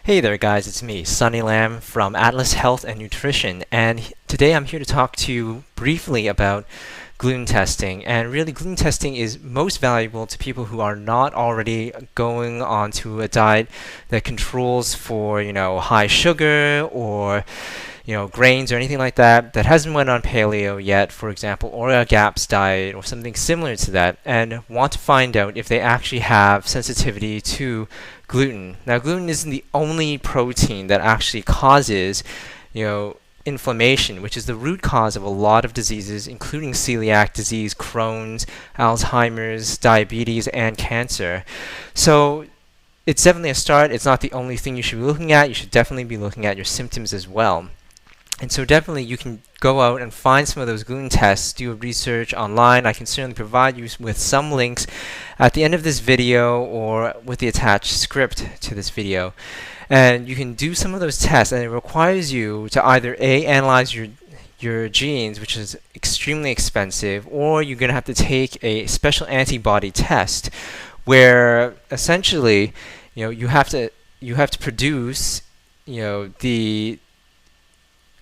Hey there guys, it's me, Sunny Lam from Atlas Health and Nutrition, and today I'm here to talk to you briefly about gluten testing. And really, gluten testing is most valuable to people who are not already going onto a diet that controls for, high sugar or grains or anything like that that hasn't went on paleo yet, for example, or a GAPS diet or something similar to that, and want to find out if they actually have sensitivity to gluten. Now, gluten isn't the only protein that actually causes, inflammation, which is the root cause of a lot of diseases, including celiac disease, Crohn's, Alzheimer's, diabetes, and cancer. So it's definitely a start. It's not the only thing you should be looking at. You should definitely be looking at your symptoms as well. And so definitely you can go out and find some of those gluten tests, do a research online. I can certainly provide you with some links at the end of this video or with the attached script to this video. And you can do some of those tests, and it requires you to either analyze your genes, which is extremely expensive, or you're going to have to take a special antibody test where essentially you have to produce the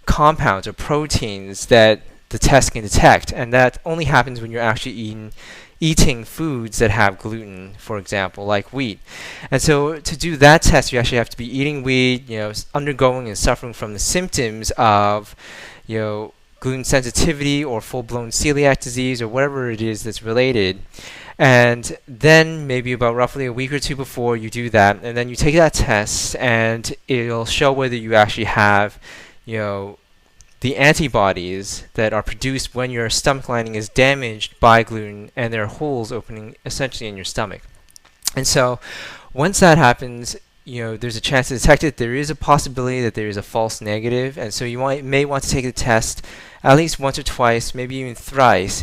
compounds or proteins that the test can detect, and that only happens when you're actually eating foods that have gluten, for example, like wheat. And so to do that test, you actually have to be eating wheat, undergoing and suffering from the symptoms of gluten sensitivity or full-blown celiac disease or whatever it is that's related. And then maybe about roughly a week or two before you do that, and then you take that test, and it'll show whether you actually have the antibodies that are produced when your stomach lining is damaged by gluten and there are holes opening essentially in your stomach. And so once that happens, there's a chance to detect it. There is a possibility that there is a false negative, and so you may want to take the test at least once or twice, maybe even thrice.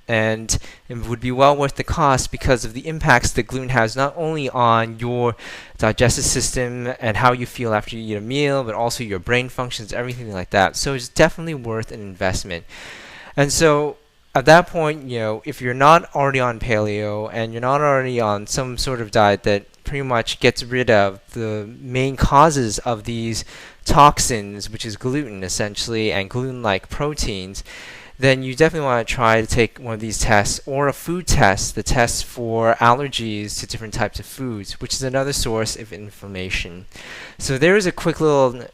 And it would be well worth the cost because of the impacts that gluten has not only on your digestive system and how you feel after you eat a meal, but also your brain functions, everything like that. So it's definitely worth an investment. And so at that point, if you're not already on paleo and you're not already on some sort of diet that pretty much gets rid of the main causes of these toxins, which is gluten essentially, and gluten-like proteins, then you definitely want to try to take one of these tests, or a food test, the test for allergies to different types of foods, which is another source of inflammation. So there is a quick little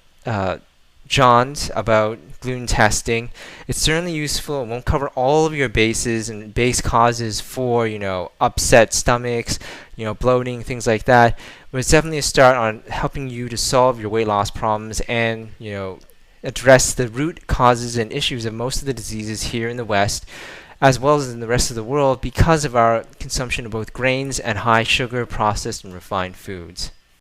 jaunt about gluten testing. It's certainly useful. It won't cover all of your bases and base causes for, upset stomachs, bloating, things like that. But it's definitely a start on helping you to solve your weight loss problems and, address the root causes and issues of most of the diseases here in the West, as well as in the rest of the world, because of our consumption of both grains and high sugar, processed and refined foods.